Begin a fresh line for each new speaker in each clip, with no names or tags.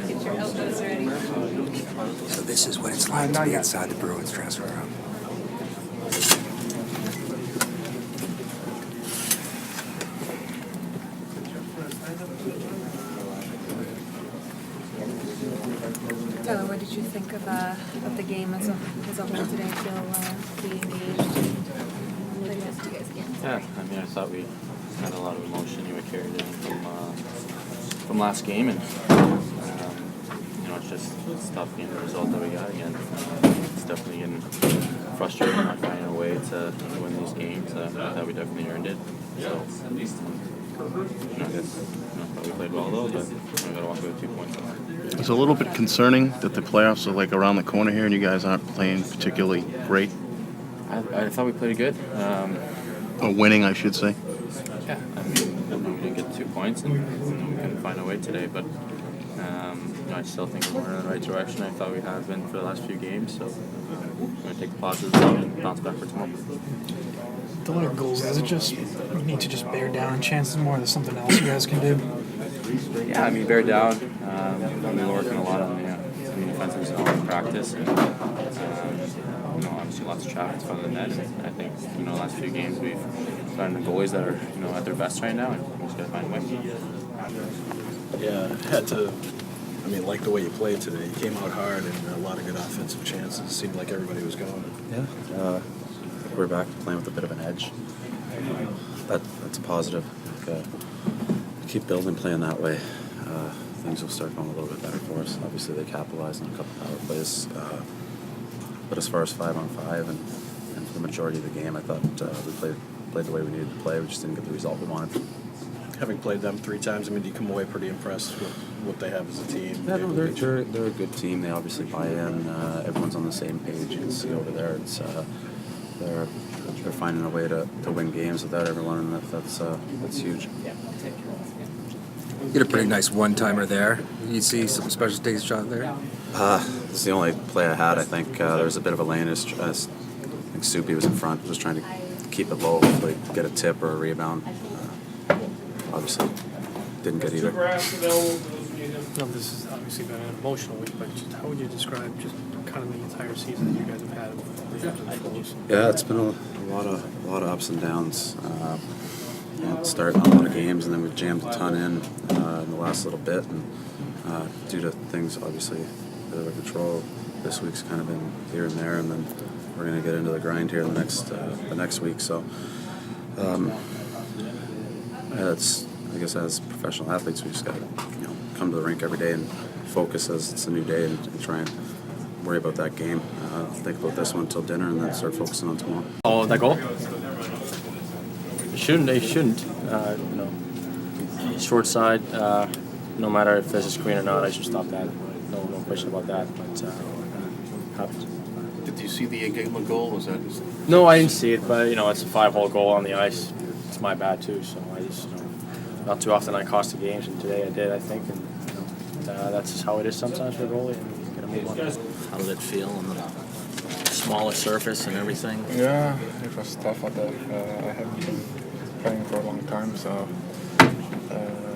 Get your elbows ready.
So this is what it's like to be inside the Bruins transfer room.
Tyler, what did you think of the game as a whole today? Feel pretty engaged and played well to you guys again?
Yeah, I mean, I thought we had a lot of emotion we carried in from last game, and it's tough getting the result that we got again. It's definitely getting frustrating not finding a way to win these games. I thought we definitely earned it. So, I guess thought we played well though, but we got to walk away with 2 points.
It's a little bit concerning that the playoffs are like around the corner here, and you guys aren't playing particularly great.
I thought we played good.
Or winning, I should say.
Yeah, I mean, we didn't get 2 points, and we couldn't find a way today, but I still think we're going in the right direction. I thought we have been for the last few games, so we're going to take the positives out and bounce back for tomorrow.
The lack of goals, is it just you need to just bear down chances more? There's something else you guys can do?
Yeah, I mean, bear down. We've been working a lot on the defensive zone in practice, and obviously lots of traffic in front of the net. And I think the last few games we've found the goalies that are at their best right now, and we just got to find a way.
Yeah, had to. I mean, like the way you played today. You came out hard and a lot of good offensive chances. It seemed like everybody was going.
Yeah, we're back playing with a bit of an edge. That's a positive. Keep building, playing that way. Things will start going a little bit better for us. Obviously, they capitalized on a couple power plays. But as far as 5-on-5 and for the majority of the game, I thought we played the way we needed to play. We just didn't get the result we wanted.
Having played them 3 times, I mean, do you come away pretty impressed with what they have as a team?
Yeah, no, they're a good team. They obviously buy in. Everyone's on the same page. You can see over there. It's they're finding a way to win games without everyone, and that's huge.
You had a pretty nice one-timer there. You see some special stage shot there?
This is the only play I had. I think there was a bit of a lane. I think Soupy was in front, just trying to keep it low, hopefully get a tip or a rebound. Obviously, didn't get either.
No, this has obviously been an emotional week, but just how would you describe just kind of the entire season that you guys have had of the ebbs and flows?
Yeah, it's been a lot of ups and downs. Starting a lot of games, and then we jammed a ton in the last little bit, and due to things obviously out of our control, this week's kind of been here and there, and then we're going to get into the grind here the next week. So. That's, I guess, as professional athletes, we just got to come to the rink every day and focus as it's a new day and try and worry about that game. Think about this one until dinner and then start focusing on tomorrow.
Oh, that goal? They shouldn't. Short side, no matter if there's a screen or not, I should stop that. No question about that, but happened.
Did you see the Gala goal? Was that just...
No, I didn't see it, but it's a 5-hole goal on the ice. It's my bad too, so I just not too often I cost the games, and today I did, I think, and that's just how it is sometimes for a goalie. And gotta move on.
How did it feel on the smaller surface and everything?
Yeah, it was tough at that. I haven't been playing for a long time, so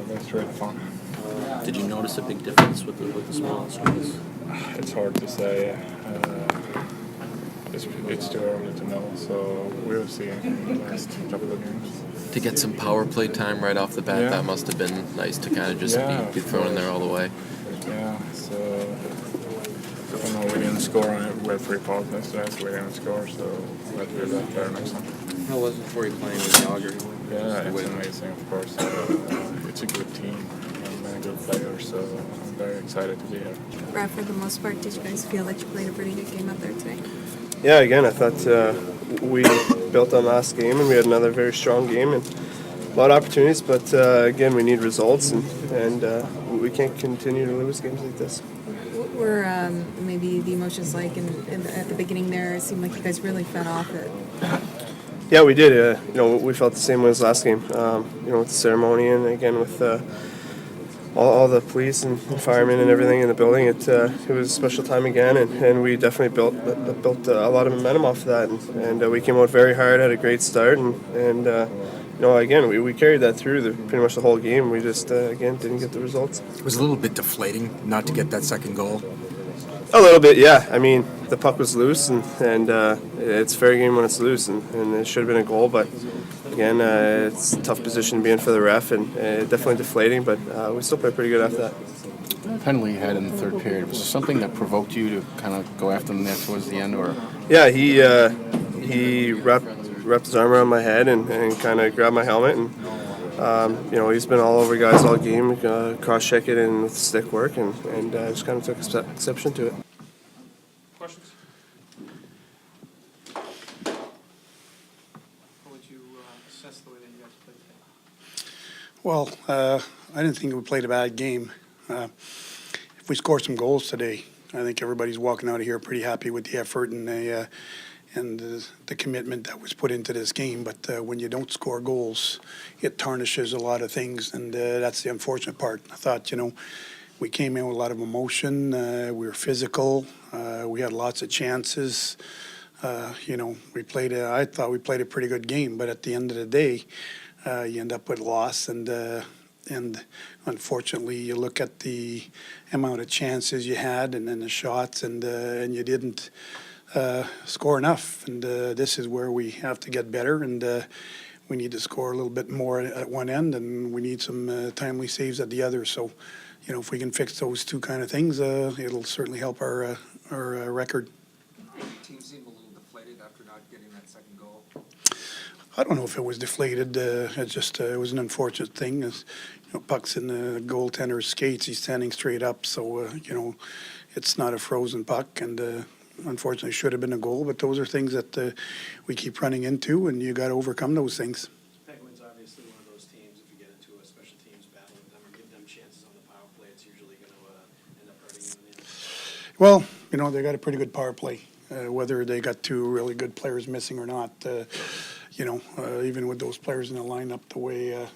it's really fun.
Did you notice a big difference with the smaller surface?
It's hard to say. It's too early to know, so we'll see in the last couple of games.
To get some power play time right off the bat, that must have been nice to kind of just be thrown in there all the way.
Yeah, so we didn't score on it. We had 3 power plays today, so we didn't score, so we'll do that better next time.
How was it for you playing with Calgary?
Yeah, it's amazing, of course. It's a good team and many good players, so I'm very excited to be here.
Brad, for the most part, did you guys feel like you played a pretty good game out there today?
Yeah, again, I thought we built on last game, and we had another very strong game and a lot of opportunities. But again, we need results, and we can't continue to lose games like this.
What were maybe the emotions like at the beginning there? It seemed like you guys really fed off it.
Yeah, we did. We felt the same way as last game. With the ceremony and again with all the police and firemen and everything in the building. It was a special time again, and we definitely built a lot of momentum off of that. And we came out very hard, had a great start, and again, we carried that through pretty much the whole game. We just, again, didn't get the results.
It was a little bit deflating not to get that second goal.
A little bit, yeah. I mean, the puck was loose, and it's fair game when it's loose, and it should have been a goal. But again, it's a tough position to be in for the ref, and definitely deflating. But we still played pretty good after that.
The penalty you had in the third period, was there something that provoked you to kind of go after them there towards the end, or?
Yeah, he wrapped his arm around my head and kind of grabbed my helmet, and he's been all over guys all game, cross-check it and with stick work, and just kind of took exception to it.
Questions? How would you assess the way that you guys played today?
Well, I didn't think we played a bad game. If we score some goals today, I think everybody's walking out of here pretty happy with the effort and the commitment that was put into this game. But when you don't score goals, it tarnishes a lot of things, and that's the unfortunate part. I thought, we came in with a lot of emotion. We were physical. We had lots of chances. I thought we played a pretty good game, but at the end of the day, you end up with loss, and unfortunately, you look at the amount of chances you had, and then the shots, and you didn't score enough. And this is where we have to get better, and we need to score a little bit more at one end, and we need some timely saves at the other. So, if we can fix those two kind of things, it'll certainly help our record.
The team seemed a little deflated after not getting that second goal.
I don't know if it was deflated. It was an unfortunate thing. Puck's in the goaltender's skates. He's standing straight up, so it's not a frozen puck, and unfortunately should have been a goal. But those are things that we keep running into, and you got to overcome those things.
Penguins obviously one of those teams. If you get into a special teams battle with them or give them chances on the power play, it's usually going to end up hurting them in the end.
Well, they got a pretty good power play. Whether they got two really good players missing or not, even with those players in the lineup, the way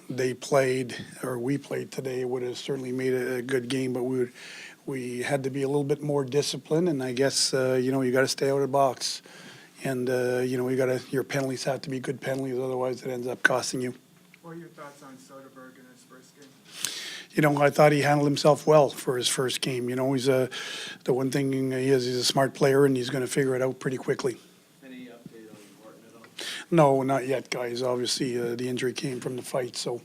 they played or we played today would have certainly made a good game. But we had to be a little bit more disciplined, and I guess you got to stay out of the box, and your penalties have to be good penalties, otherwise it ends up costing you.
What are your thoughts on Soderberg in his first game?
I thought he handled himself well for his first game. He's the one thing he's a smart player, and he's going to figure it out pretty quickly.
Any update on Thornton at all?
No, not yet, guys. Obviously, the injury came from the fight, so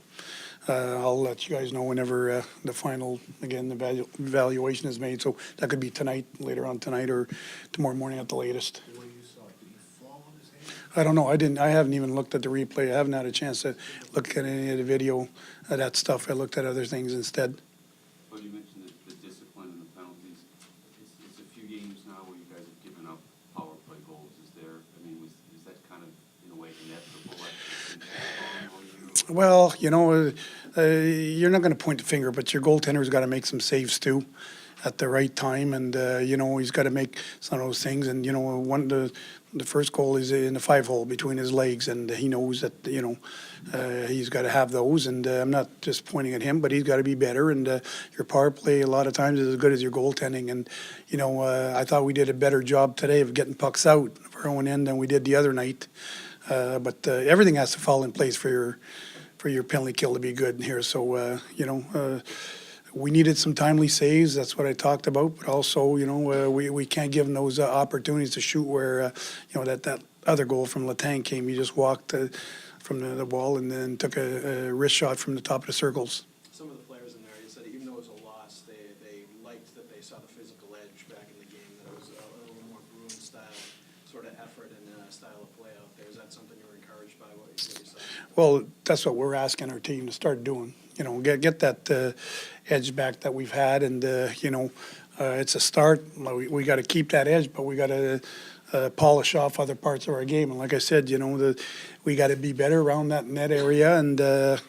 I'll let you guys know whenever the final, again, the evaluation is made. So that could be tonight, later on tonight, or tomorrow morning at the latest.
The way you saw it, did he fall on his hand?
I don't know. I haven't even looked at the replay. I haven't had a chance to look at any of the video of that stuff. I looked at other things instead.
Well, you mentioned the discipline and the penalties. It's a few games now where you guys have given up power play goals. Is that kind of, in a way, inevitable?
Well, you're not going to point the finger, but your goaltender's got to make some saves too at the right time, and he's got to make some of those things. And the first goal is in the 5-hole between his legs, and he knows that he's got to have those. And I'm not just pointing at him, but he's got to be better. And your power play a lot of times is as good as your goaltending. And I thought we did a better job today of getting pucks out of our own end than we did the other night. But everything has to fall in place for your penalty kill to be good here. So we needed some timely saves. That's what I talked about. But also, we can't give them those opportunities to shoot where, that other goal from Letang came. He just walked from the wall and then took a wrist shot from the top of the circles.
Some of the players in there, you said even though it was a loss, they liked that they saw the physical edge back in the game, that it was a little more Bruins style sort of effort and style of play out there. Is that something you were encouraged by, what you saw?
Well, that's what we're asking our team to start doing. Get that edge back that we've had, and it's a start. We got to keep that edge, but we got to polish off other parts of our game. And like I said, we got to be better around that net area, and there's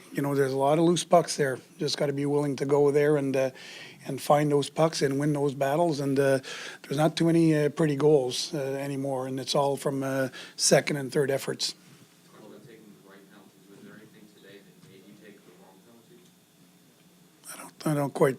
a lot of loose pucks there. Just got to be willing to go there and find those pucks and win those battles. And there's not too many pretty goals anymore, and it's all from second and third efforts. I don't quite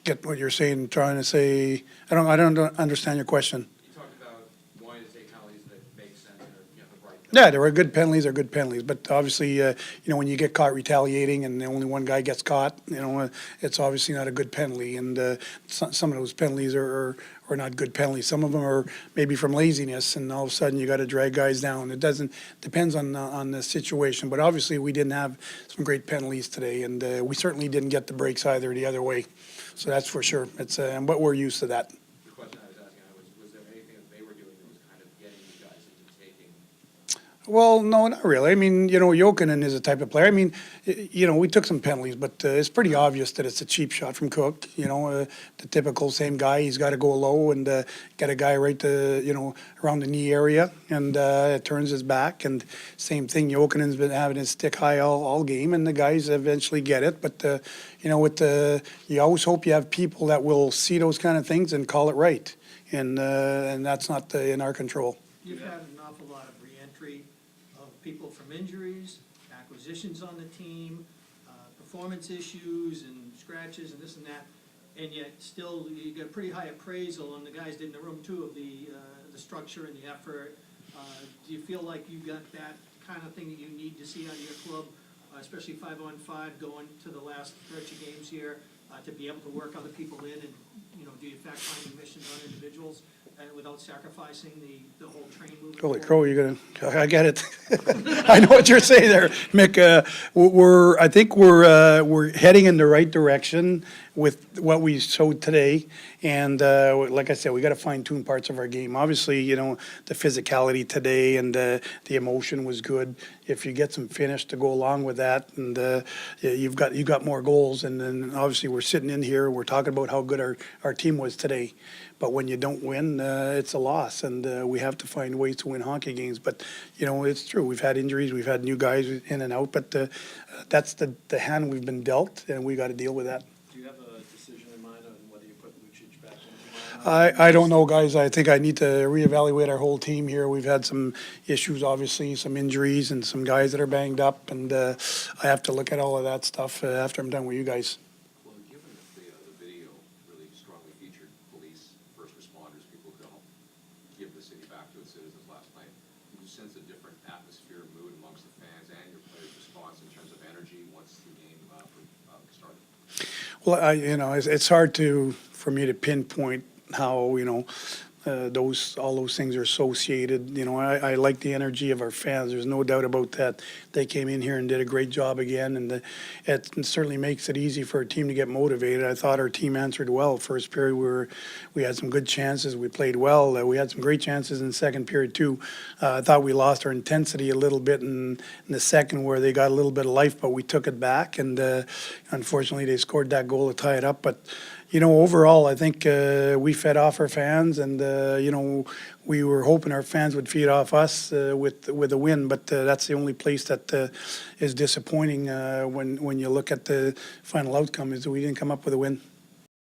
get what you're saying, trying to say. I don't understand your question.
You talked about wanting to take penalties that make sense or the right
Yeah, there were good penalties. They're good penalties, but obviously, when you get caught retaliating and only one guy gets caught, it's obviously not a good penalty. And some of those penalties are not good penalties. Some of them are maybe from laziness, and all of a sudden you got to drag guys down. It depends on the situation. But obviously, we didn't have some great penalties today, and we certainly didn't get the breaks either the other way. So that's for sure. But we're used to that.
The question I was asking was there anything that they were doing that was kind of getting you guys into taking?
Well, no, not really. I mean, Jokinen is a type of player. I mean, we took some penalties, but it's pretty obvious that it's a cheap shot from Cook. The typical same guy. He's got to go low and get a guy right to, around the knee area, and it turns his back. And same thing, Jokinen's been having his stick high all game, and the guys eventually get it. But, you always hope you have people that will see those kind of things and call it right. And that's not in our control.
You've had an awful lot of re-entry of people from injuries, acquisitions on the team, performance issues and scratches and this and that, and yet still you get a pretty high appraisal, and the guys did in the room too, of the structure and the effort. Do you feel like you got that kind of thing that you need to see out of your club, especially 5-on-5 going to the last stretch of games here, to be able to work other people in, and do you fact-finding missions on individuals without sacrificing the whole train movement?
Holy crow, I get it. I know what you're saying there, Mick. I think we're heading in the right direction with what we showed today. And like I said, we got to fine-tune parts of our game. Obviously, the physicality today and the emotion was good. If you get some finish to go along with that, and you've got more goals. And then obviously we're sitting in here, we're talking about how good our team was today. But when you don't win, it's a loss, and we have to find ways to win hockey games. But, it's true. We've had injuries. We've had new guys in and out. But that's the hand we've been dealt, and we got to deal with that.
Do you have a decision in mind on whether you put Lucic back in?
I don't know, guys. I think I need to reevaluate our whole team here. We've had some issues, obviously, some injuries and some guys that are banged up, and I have to look at all of that stuff after I'm done with you guys.
Well, given that the video really strongly featured police, first responders, people who help give the city back to its citizens last night, did you sense a different atmosphere, mood amongst the fans and your players' response in terms of energy once the game started?
Well, it's hard for me to pinpoint how all those things are associated. I like the energy of our fans. There's no doubt about that. They came in here and did a great job again, and it certainly makes it easy for a team to get motivated. I thought our team answered well. First period, we had some good chances. We played well. We had some great chances in the second period too. I thought we lost our intensity a little bit in the second, where they got a little bit of life, but we took it back, and unfortunately they scored that goal to tie it up. But overall, I think we fed off our fans, and we were hoping our fans would feed off us with a win. But that's the only place that is disappointing when you look at the final outcome, is that we didn't come up with a win.